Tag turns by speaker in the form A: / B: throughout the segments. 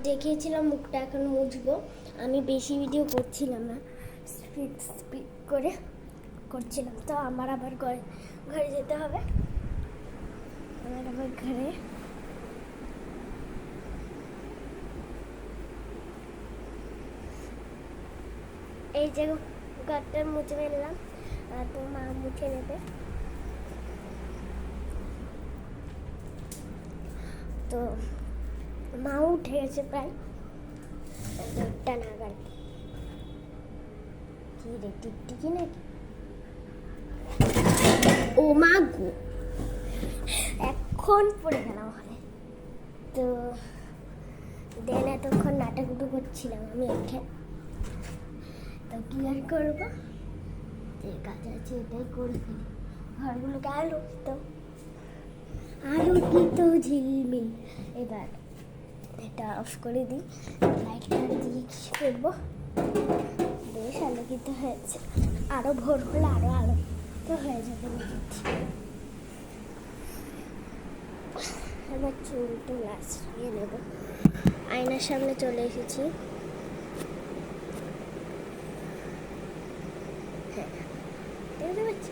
A: দেখিয়েছিলাম মুখটা, এখন মুছবো। আমি বেশি ভিডিও করছিলাম না, স্পিড করে করছিলাম। তো আমার আবার ঘরে যেতে হবে। আমার আবার ঘরে এই যে ঘরটা মুছে ফেললাম, তো মা মুছে নেবে। তো মা উঠে গেছে প্রায় 1টা নাগাদ। কি রে, টিকটিকি নাকি? ও মা গো, এখন পড়ে গেলাম হয়। তো দেন এতক্ষণ নাটকটু করছিলাম আমি এখানে। তো কি আর করবো, যে কাজ আছে এটাই করে ফেলি। ঘরগুলোকে আলোকিত ঝিলমিল। এবার এটা অফ করে দিই, লাইটটা দিয়ে করবো। বেশ আলোকিত হয়েছে, আরো ভোর হলে আরো আলোকিত হয়ে যাবে। এবার চুলটা লাগিয়ে নেব। আয়নার সামনে চলে এসেছি। হ্যাঁ, দেখতে পাচ্ছি।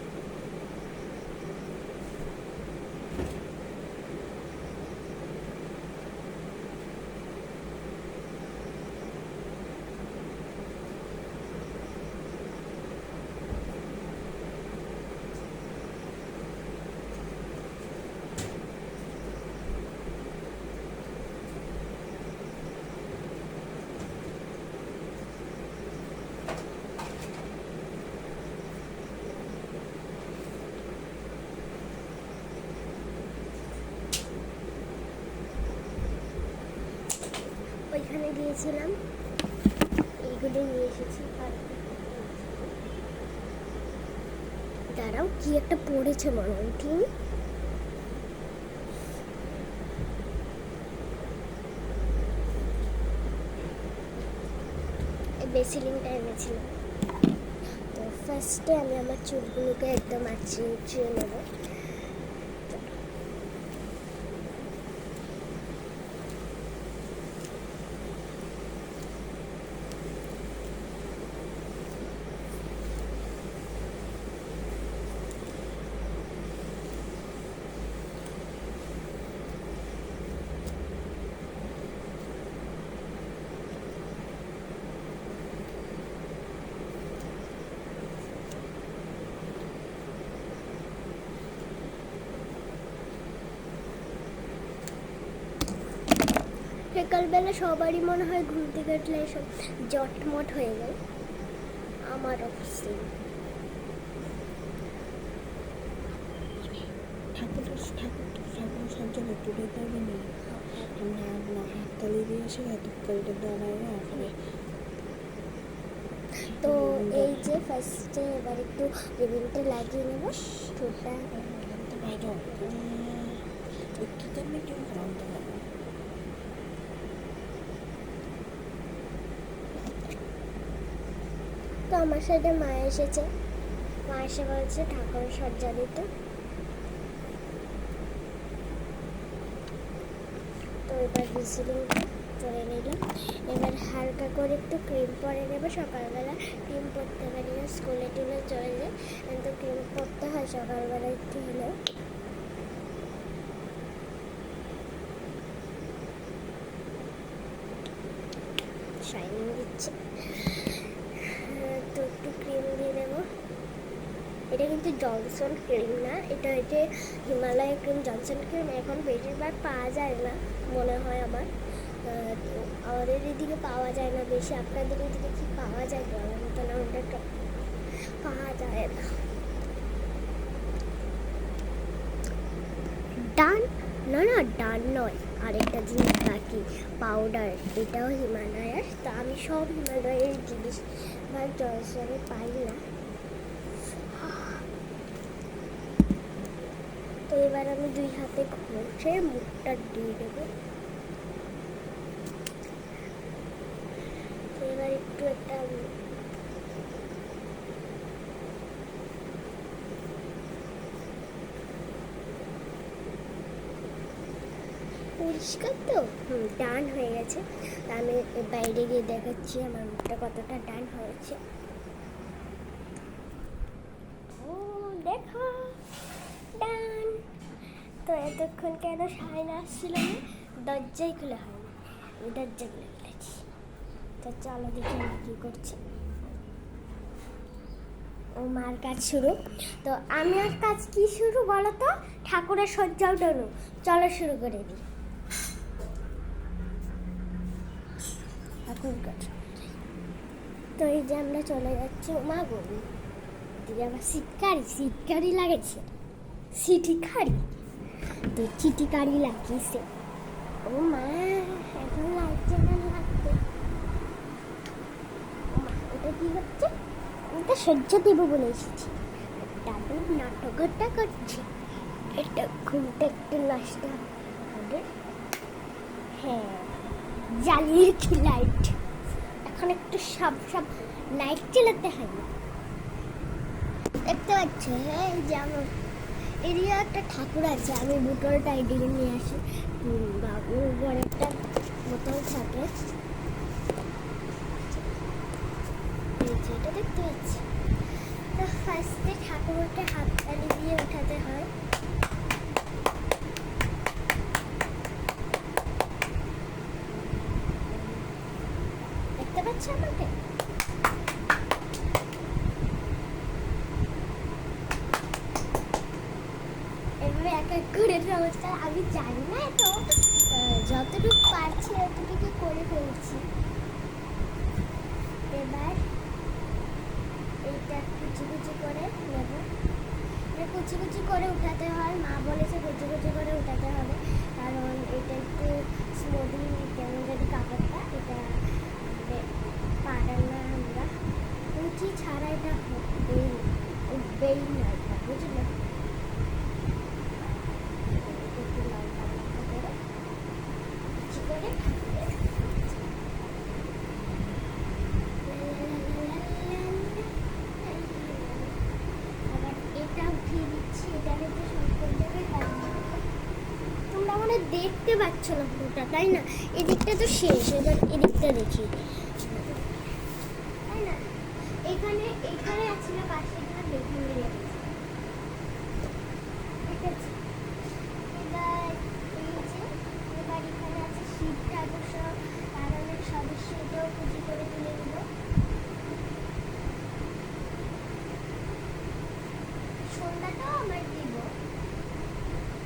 A: ওইখানে গিয়েছিলাম, এইগুলো নিয়ে এসেছি। আর দাঁড়াও, কি একটা পড়েছে মনে হয়, ঠিক বেসিলিনটা এনেছিলাম। তো ফার্স্টে আমি আমার চুলগুলোকে একদম আঁচড়িয়ে নেবো। সকালবেলা সবারই মনে হয় ঘুম থেকে উঠলে এসব জটমট হয়ে যায়, আমার অবশ্যই।
B: ঠাকুর সব জায়গায় তুলে পারবে না, আমরা হাততালি দিয়ে এসে হাততালিটা দাঁড়ায় ওখানে।
A: তো এই যে ফার্স্টে এবার একটু রিবিনটা লাগিয়ে নেব চুলটা। তো আমার সাথে মা এসেছে, মা এসে বলছে ঠাকুরের সজ্জা দিতে। তো এবার ভিজিলিংটা করে নিলাম। এবার হালকা করে একটু ক্রিম পরে নেবো। সকালবেলা ক্রিম পরতে পারি না, স্কুলে টুলে চলে যায়, কিন্তু ক্রিম পরতে হয় সকালবেলা একটু হলেও। শাইনিং দিচ্ছে, তো একটু ক্রিম দিয়ে দেবো। এটা কিন্তু জনসন ক্রিম না, এটা হচ্ছে হিমালয় ক্রিম। জনসন ক্রিম এখন বেশিরভাগ পাওয়া যায় না মনে হয় আমার, আমাদের এদিকে পাওয়া যায় না বেশি। আপনাদের এদিকে কি পাওয়া যায় বলার মতো না, ওটা পাওয়া যায় না। ডান না, ডান নয়, আরেকটা জিনিস বাকি, পাউডার। এটাও হিমালয়ের। তা আমি সব হিমালয়ের জিনিস বা জনসনে পাই না। তো এবার আমি 2 হাতে ঘষে মুখটা দিয়ে দেবো। এবার একটু একটা পরিষ্কার তো ডান হয়ে গেছে। আমি বাইরে গিয়ে দেখাচ্ছি আমার মুখটা কতটা ডান হয়েছে। ও দেখো ডান। তো এতক্ষণ কেন সাইন আসছিল না, দরজাই খুলে হয়নি, আমি দরজা খুলে ফেলেছি। তো চলো দেখি আমি কী করছি। ও মার কাজ শুরু। তো আমি আর কাজ কি শুরু বলো তো, ঠাকুরের সজ্জাও ডনু। চলো শুরু করে দিই ঠাকুর কাজ। তো এই যে আমরা চলে যাচ্ছি। ও মা গো, দিয়ে আবার সিটকারি লাগেছে, সিটিকারি। তো চিটিকারি লাগিয়েছে। ও মা, এখন লাগছে না লাগবে। ও মা, এটা কি হচ্ছে? এটা সহ্য দেবো বলে এসেছি, দাদু নাটকটা করছে। এটা ঘুমটা একটু নষ্ট হবে। হ্যাঁ, জ্বালিয়েছি লাইট। এখন একটু সব লাইট চালাতে হয় না। দেখতে পাচ্ছ, হ্যাঁ, এই যে আমার এরিয়া একটা ঠাকুর আছে। আমি বোতলটা এদিকে নিয়ে আসি। বাবুর ঘরে একটা বোতল থাকে, এটা দেখতে পাচ্ছি। তো ফার্স্টে ঠাকুরকে হাততালি দিয়ে উঠাতে হয়। দেখতে পাচ্ছ আমাকে? এভাবে এক এক করে নমস্কার। আমি জানি না, তো যতটুকু পারছি ততটুকু করে ফেলছি। এবার এইটা কুচি করে নেব। কুচি করে উঠাতে হয়। মা বলেছে কুচি করে উঠাতে হবে, কারণ এটা একটু স্মুদিং কেমন যদি কাপড়টা, এটা পারেন না আমরা। কুচি ছাড়া এটা উঠবেই না, এটা বুঝলে। একটু লম্বা করে কুচি করে দেখতে পাচ্ছ না পুরোটা, তাই না? এদিকটা তো শেষ, এবার এদিকটা দেখি, তাই না? এখানে আছে না পাশে, এখানে দেখে নিয়ে ঠিক আছে। এবার এবার এখানে আছে শিব ঠাকুর সহ তার অনেক সদস্য, এটাও পুজো করে তুলে দেবো। সন্ধ্যাটাও আমরা দিব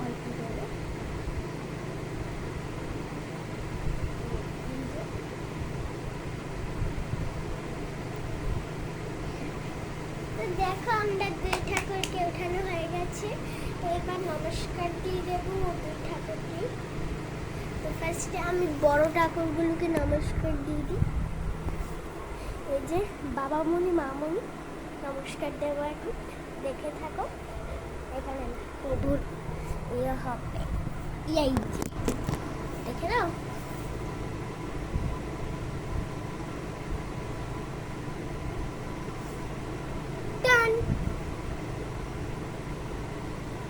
A: অল্প করে। তো দেখো, আমরা দুই ঠাকুরকে ওঠানো হয়ে গেছে। তো এবার নমস্কার দিয়ে দেবো দুই ঠাকুরকে। তো ফার্স্টে আমি বড় ঠাকুরগুলোকে নমস্কার দিয়ে দিই। এই যে বাবামণি মামণি, নমস্কার দেবো এখন, দেখে থাকো। এখানে প্রভুর ইয়ে হবে, এই যে দেখে নাও।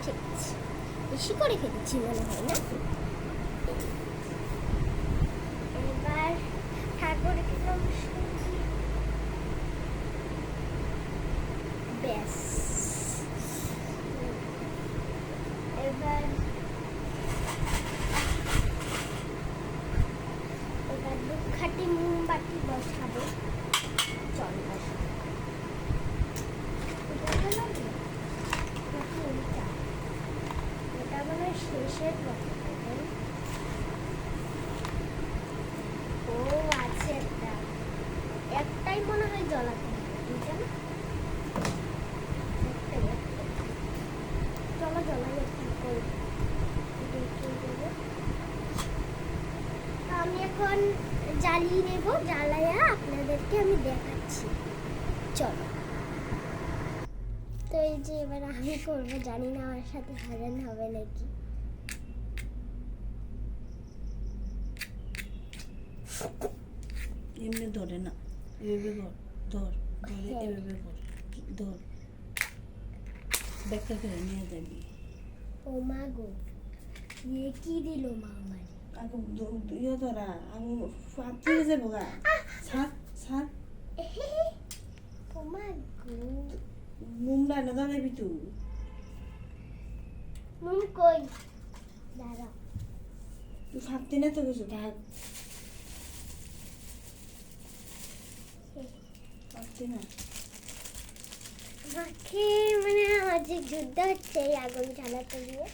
A: ঠিক আছে, বেশি করে ফেলেছি মনে হয় না? এবার ঠাকুরকে নমস্কার দিয়ে ব্যাস। এবার দুখাটি মোমবাতি বসাবো। চল বসাবো। এটা মনে হয় শেষের কথা। ও আছে একটাই মনে হয় জ্বলাতে হবে, বুঝলে না? চলো জ্বলাই একটু করে। আমি এখন জ্বালিয়ে নেব, জ্বালাইয়া আপনাদেরকে আমি দেখাচ্ছি। চলো। তো এই যে এবার আমি করবো, জানি না আমার সাথে হাজার হবে নাকি।
B: এমনি ধরে না, এভাবে ধর, ধরে এভাবে ধর, ব্যাখ্যা করে নিয়ে যাবি।
A: ও মা গো, ইয়ে কি দিল মা আমার?
B: আগে ইয়ে ধরা আগে ফাঁপতে যাবো গা ছাড় ছাড়
A: ওমা গো
B: মুমরা না দাঁড়াবি তুই
A: মুম কই দাঁড়া
B: তুই ফাঁপতে না তো কিছু থাক ফাঁপতে না
A: আমাকে মানে আমার যে যুদ্ধ হচ্ছে এই আগুন জ্বালাতে দিয়ে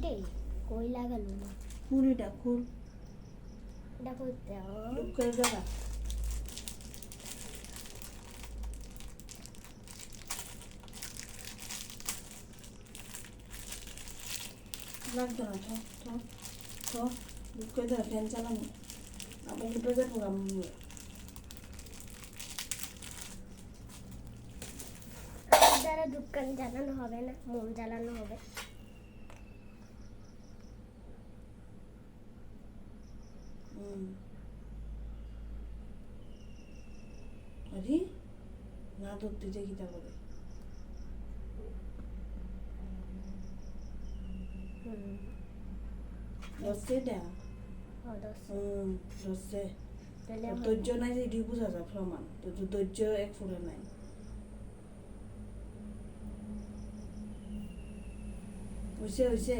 A: রে কই লাগালো না
B: খুঁড়িটা খুঁড়
A: এটা করতে
B: লুক করে দাঁড়া লাগতো না থ লুক করে দাঁড়া ফ্যান চালানো আমার উঠে যাবো আমি
A: দ্বারা দোকান জ্বালানো হবে না মোম জ্বালানো হবে
B: আরে না ধরতে যে কিতা করে ধরছে এটা ধরছে ধৈর্য নাই যে এটি বোঝা যায় প্রমাণ তো ধৈর্য এক ফুলে নাই হয়েছে হয়েছে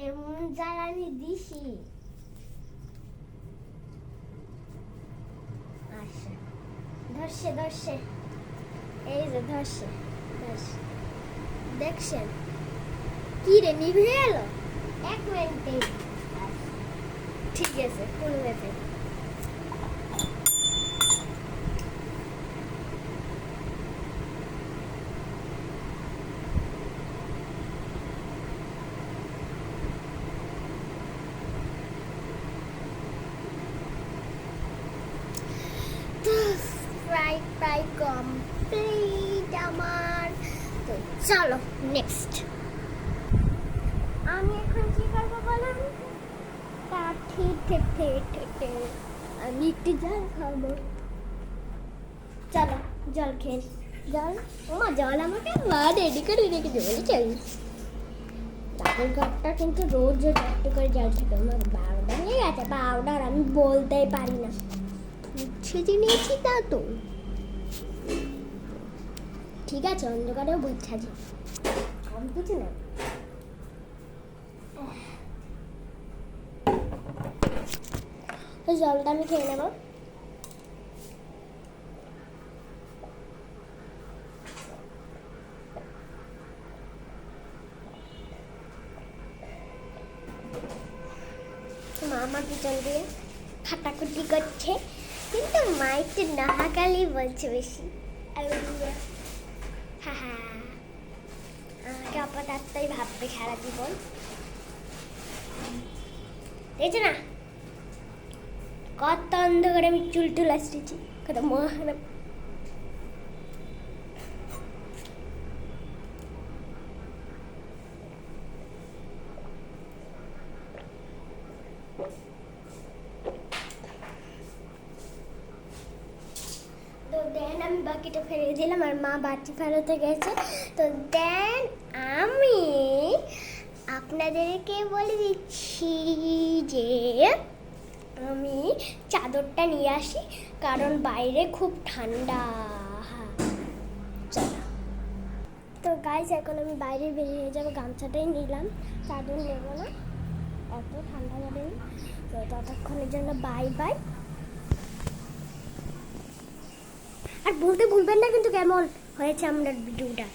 A: এমন জ্বালানি দিছি আচ্ছা ধরছে এই যে ধরছে দেখছেন কি রে নিভে গেল 1 মিনিটে ঠিক আছে কোন গেছে প্রায় কমপ্লিট আমার তো চলো নেক্সট আমি এখন কি করবো বলুন আমি একটু জল খাবো চলো জল খেয়ে জল ওমা জল আমাকে মা রেডি করে রেখে দেবো চল তাদের ঘরটা কিন্তু রোজ একটু করে জল থাকে আমার 12টা নিয়ে গেছে 12টার আমি বলতেই পারি না সেজে নিয়েছি তা তো ঠিক আছে অন্ধকারেও বোঝা যায় কম কিছু না জলটা আমি খেয়ে নেব মা আমার পিছন দিয়ে খাটাকুটি করছে কিন্তু মা একটু নাহাকালি বলছে বেশি হ্যাঁ আমাকে অপদার্থই ভাববে সারা জীবন দেখছো না কত অন্ধকারে আমি চুল আসতেছি কত মহারাম তো দেন আমি বাকিটা ফেলে দিলাম আর মা বাটি ফেলাতে গেছে তো দেন আমি আপনাদেরকে বলে দিচ্ছি যে আমি চাদরটা নিয়ে আসি কারণ বাইরে খুব ঠান্ডা চলো তো গাইস এখন আমি বাইরে বেরিয়ে যাবো গামছাটাই নিলাম চাদর নেব না এত ঠান্ডা যাবে না তো ততক্ষণের জন্য বাই বাই আর বলতে ভুলবেন না কিন্তু কেমন হয়েছে আমার ভিডিওটা